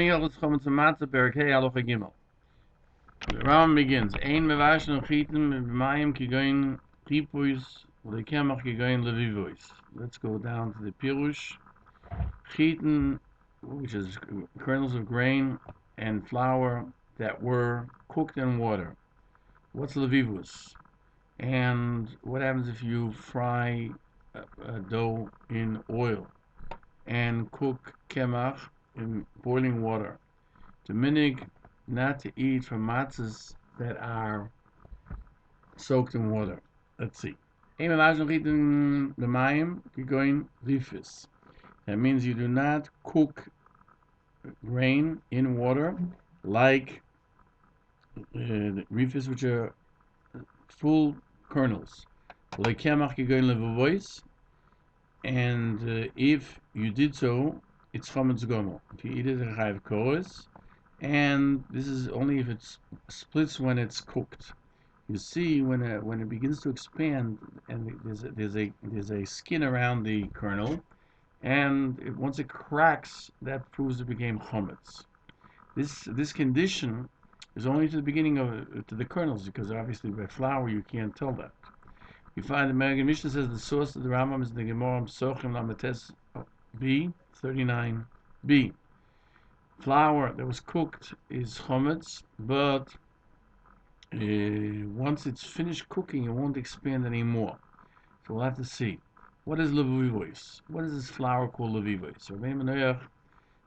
Hilchos Chametz U'Matzah, Perek Hey, Halacha Gimel. The Rambam begins. Ein mevashel chitin b'mayim kigoyin chipuis v'lekemach kigoyin levivois. Let's go down to the Peirush. Chitin, which is kernels of grain and flour that were cooked in water. What's levivos? And what happens if you fry a dough in oil and cook kemach in boiling water? The minig not to eat from matzahs that are soaked in water. Let's see. That means you do not cook grain in water like the rifis, which are full kernels. And if you did so, it's chometz gomel. If you eat it, it's chayav kores. And this is only if it splits when it's cooked. You see, when it begins to expand, and there's a skin around the kernel, and once it cracks, that proves it became chometz. This condition is only to the beginning to the kernels, because obviously by flour you can't tell that. You find the Rae Gann Mishnah says the source of the Rambam is the Gemara Psochim Lametes B 39b. Flour that was cooked is chometz, but once it's finished cooking, it won't expand anymore. So we'll have to see. What is levivois? What is this flour called levivois? So Rae Gann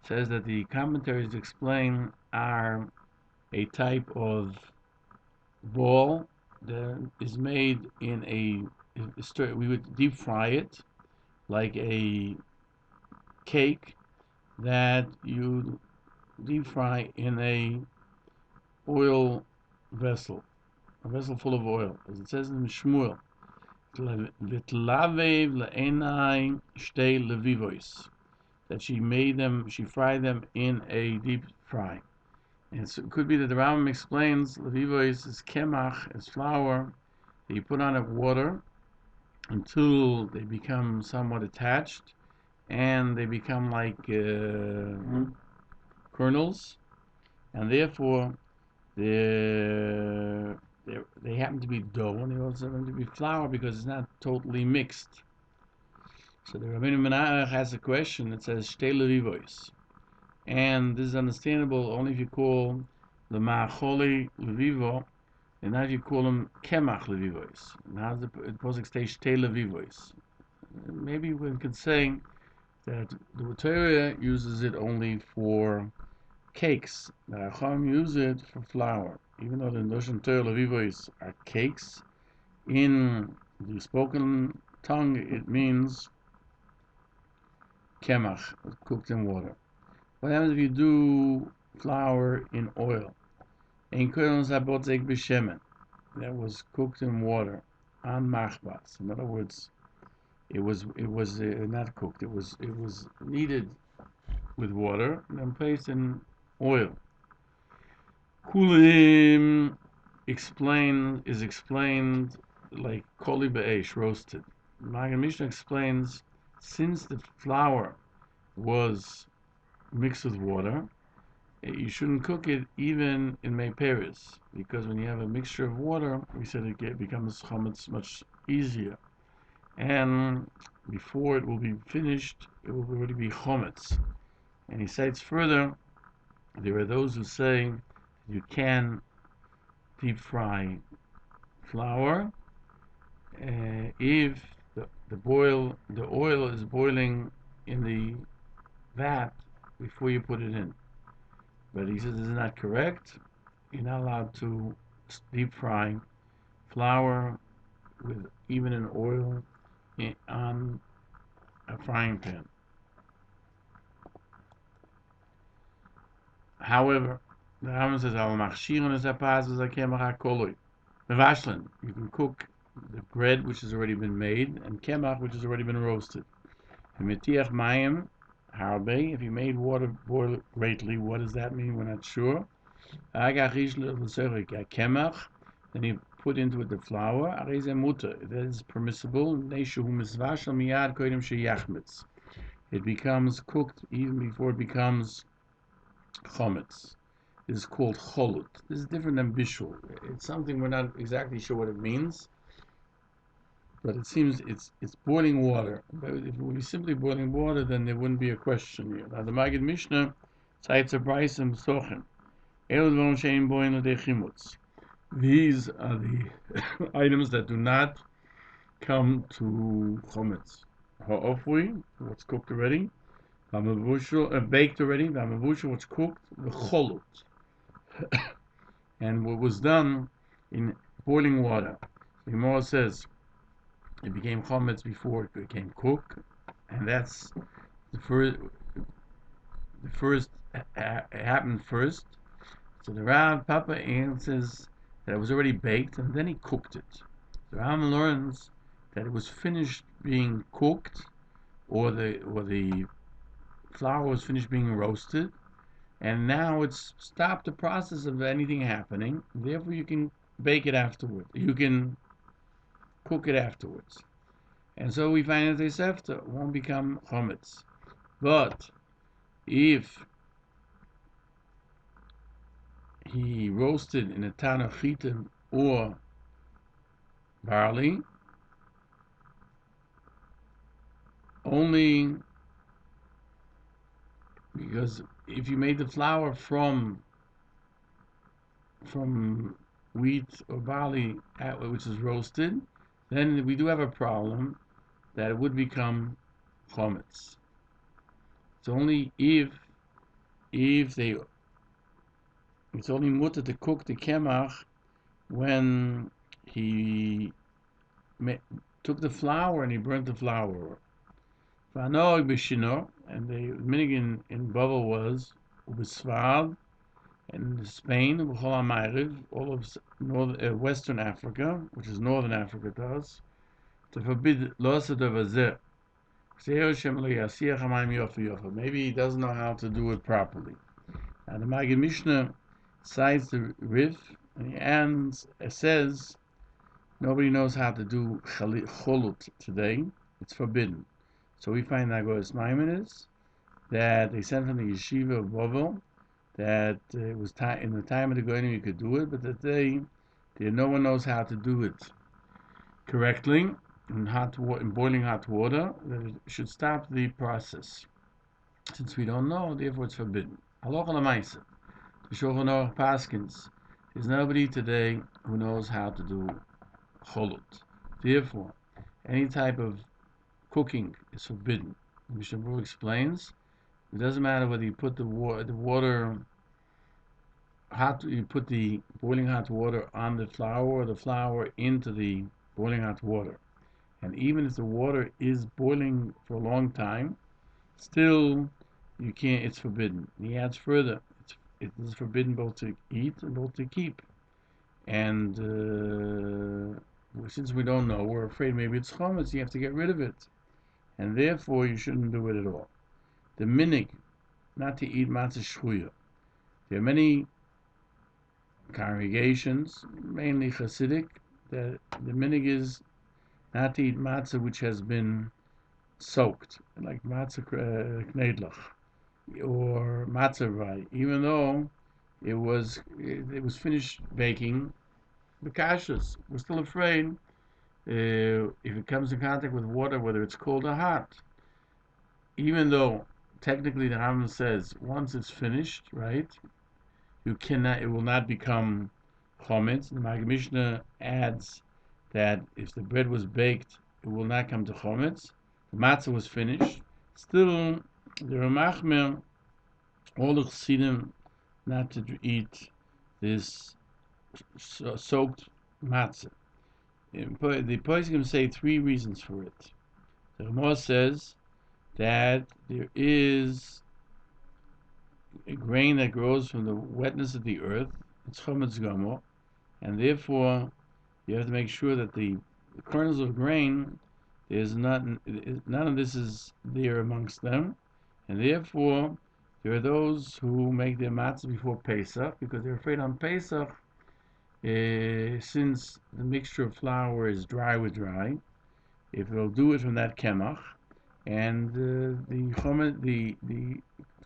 says that the commentaries explain are a type of ball that is made in we would deep fry it like a cake that you deep fry in a oil vessel, a vessel full of oil, as it says in Shmuel, that she fried them in a deep fry. And so it could be that the Rambam explains levivois is kemach, is flour that you put on it water until they become somewhat attached and they become like kernels, and therefore they happen to be dough, and they also happen to be flour because it's not totally mixed. So the Rabbeinu Menach has a question that says shtei levivois, and this is understandable only if you call the ma'acholi levivo, and not if you call them kemach levivois. Now the posuk states shtei levivois. Maybe we could say that the Torah uses it only for cakes. The Chacham use it for flour. Even though the notion Torah levivois are cakes, in the spoken tongue it means kemach, cooked in water. What happens if you do flour in oil? Ein kernels habotzek b'shemen, that was cooked in water on machbas. In other words, it was not cooked. It was kneaded with water and then placed in oil. Kulim is explained like koli be'esh, roasted. Magen Mishnah explains, since the flour was mixed with water, you shouldn't cook it even in Peirush, because when you have a mixture of water, we said it becomes chometz much easier. And before it will be finished, it will already be chometz. And he cites further, there are those who say you can deep fry flour if the oil is boiling in the vat before you put it in. But he says this is not correct. You're not allowed to deep fry flour with even in oil on a frying pan. However, the Rambam says al machshiron is apaz as a kemach koloi. Mevashlen, you can cook the bread which has already been made and kemach which has already been roasted. Metiach mayim harbe, if you made water boil greatly, what does that mean? We're not sure. Kemach, then you put into it the flour. That is permissible. It becomes cooked even before it becomes Chometz. This is called cholut. This is different than bishul. It's something we're not exactly sure what it means, but it seems it's boiling water. But if it would be simply boiling water, then there wouldn't be a question here. Now the Maggid Mishnah cites a brayso and sochem. These are the items that do not come to chometz. Ha'ofri, what's cooked already. Baked already. V'amavushel, what's cooked. The cholut. And what was done in boiling water. The Gemara says it became chometz before it became cooked, and that's the first. The first happened first. So the Rav Papa answers that it was already baked, and then he cooked it. The Rambam learns that it was finished being cooked, or the flour was finished being roasted, and now it's stopped the process of anything happening. Therefore, you can bake it afterwards. You can cook it afterwards. And so we find that the sefta won't become chometz. But if he roasted in a tan of chitim or barley, only because if you made the flour from wheat or barley which is roasted, then we do have a problem that it would become chometz. It's only if they it's only mutter to cook the kemach when he took the flour and he burnt the flour. And the minig in Babel was Ubisvad in Spain, all of Western Africa, which is Northern Africa to us, to forbid maybe he doesn't know how to do it properly. And the Maggid Mishnah cites the Rif, and he ends, it says, nobody knows how to do cholut today. It's forbidden. So we find that Goes Maimonides that they sent from the yeshiva of Bovel that it was in the time of the Goyim you could do it, but that no one knows how to do it correctly in boiling hot water. That it should stop the process. Since we don't know, therefore it's forbidden. Halacha l'maisa. The Shulchan Aruch Paskins. There's nobody today who knows how to do cholut. Therefore, any type of cooking is forbidden. Mishnah Berurah explains it doesn't matter whether you put the water hot, you put the boiling hot water on the flour or the flour into the boiling hot water, and even if the water is boiling for a long time, still you can't. It's forbidden. He adds further, it is forbidden both to eat and both to keep. And since we don't know, we're afraid maybe it's chometz. You have to get rid of it, and therefore you shouldn't do it at all. The minig, not to eat matzah shchuya. There are many congregations, mainly Hasidic, that the minig is not to eat matzah which has been soaked, like matzah knedlach or matzah rye, even though it was finished baking the kashas. We're still afraid if it comes in contact with water, whether it's cold or hot, even though technically the Rambam says once it's finished, right, it will not become chometz. The Maggid Mishnah adds that if the bread was baked, it will not come to chometz. The matzah was finished. Still, the Ramachmer, all the chassidim, not to eat this soaked matzah. The poskim say three reasons for it. The Gemara says that there is a grain that grows from the wetness of the earth. It's chometz gomo, and therefore you have to make sure that the kernels of grain, none of this is there amongst them, and therefore there are those who make their matzah before Pesach because they're afraid on Pesach, since the mixture of flour is dry with dry, if they'll do it from that kemach, and the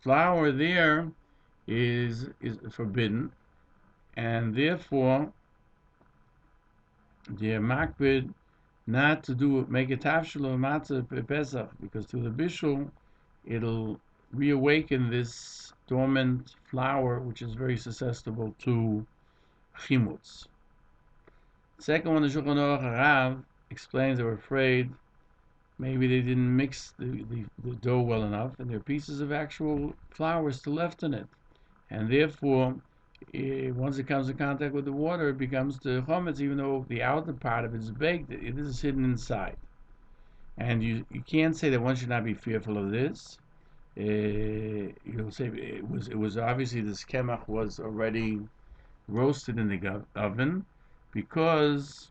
flour there is forbidden, and therefore the makbid not to make a tafshel of matzah pesach, because to the bishul it'll reawaken this dormant flour, which is very susceptible to chimutz. Second one, the Shulchan Aruch Harav explains they were afraid maybe they didn't mix the dough well enough, and there are pieces of actual flour still left in it, and therefore once it comes in contact with the water, it becomes the chometz, even though the outer part of it is baked, it is hidden inside. And you can't say that one should not be fearful of this. You'll say it was obviously this kemach was already roasted in the oven, because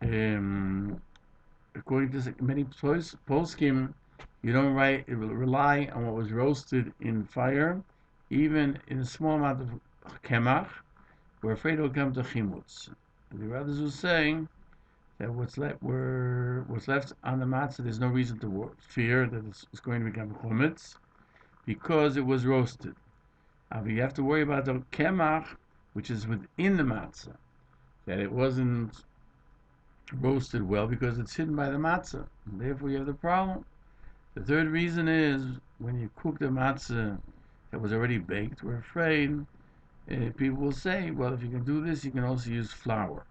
according to many poskim, you don't rely on what was roasted in fire, even in a small amount of kemach. We're afraid it will come to chimutz. The others will say that what's left on the matzah, there's no reason to fear that it's going to become chometz, because it was roasted. But you have to worry about the kemach, which is within the matzah, that it wasn't roasted well because it's hidden by the matzah. And therefore you have the problem. The third reason is when you cook the matzah that was already baked, we're afraid people will say, well, if you can do this, you can also use flour.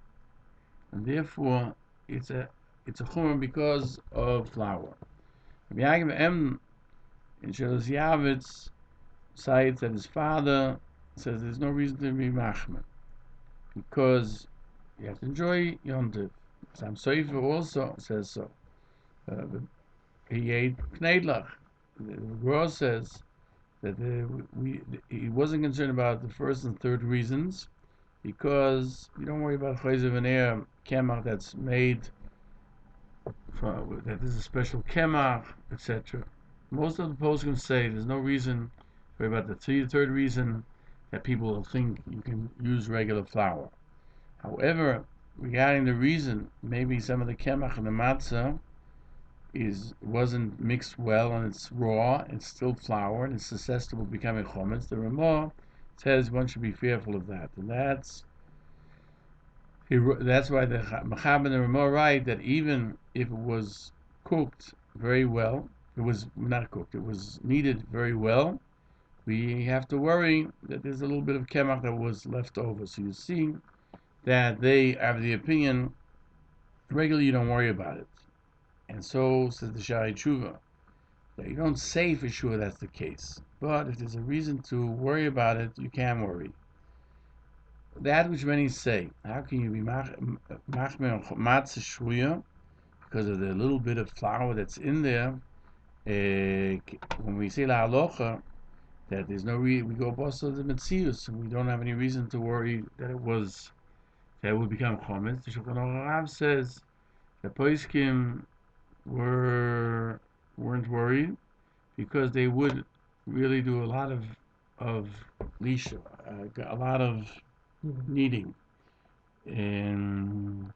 And therefore it's a chumrah because of flour. Yaakov M. in Shilos Yavitz cites that his father says there's no reason to be machmer, because you have to enjoy Yom Tov. Sam Sofer also says so. He ate kneidlach. The Gra says that he wasn't concerned about the first and third reasons, because you don't worry about chayzer v'neir kemach that's made that is a special kemach, etc. Most of the poskim say there's no reason to worry about the third reason, that people will think you can use regular flour. However, regarding the reason, maybe some of the kemach in the matzah wasn't mixed well and it's raw, it's still flour, and it's susceptible to becoming chometz. The Rambam says one should be fearful of that, and that's why the Machon and the Rambam write that even if it was cooked very well, it was not cooked, it was kneaded very well, we have to worry that there's a little bit of kemach that was left over. So you see that they have the opinion, regularly you don't worry about it. And so says the Shari Tshuva, that you don't say for sure that's the case, but if there's a reason to worry about it, you can worry. That which many say, how can you be machmer matzah shvuya because of the little bit of flour that's in there? When we say la halacha, that there's no we go Bostoner Rebbe, and we don't have any reason to worry that it would become chometz. The Shulchan Aruch says the poskim weren't worried, because they would really do a lot of lisha, a lot of kneading, and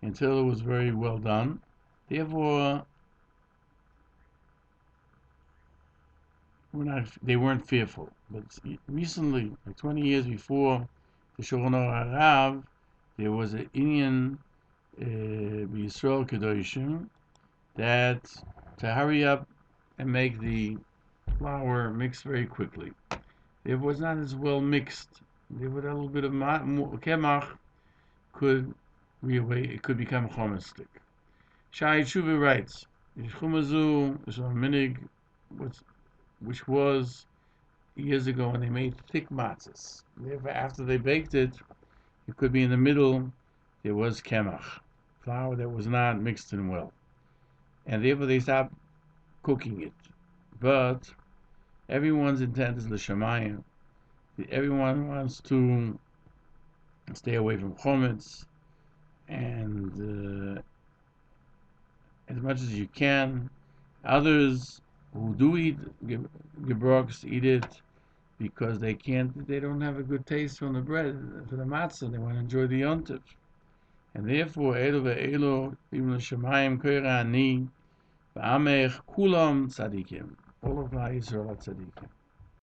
until it was very well done. Therefore, they weren't fearful. But recently, like 20 years before the Shulchan Aruch Harav, there was an Inyan Yisrael Kedoshim that to hurry up and make the flour mix very quickly. It was not as well mixed. There was a little bit of kemach it could become chometz. Shai Tshuva writes, Chumazu is a minig, which was years ago when they made thick matzahs. Therefore, after they baked it, it could be in the middle, there was kemach, flour that was not mixed in well. And therefore they stopped cooking it. But everyone's intent is l'shamayim. Everyone wants to stay away from chometz, and as much as you can. Others who do eat gebroks eat it because they don't have a good taste from the bread, for the matzah. They want to enjoy the yontif, and therefore elu ve'elu even l'shamayim koira ani v'amech kulam tzadikim. All of Israel are tzadikim.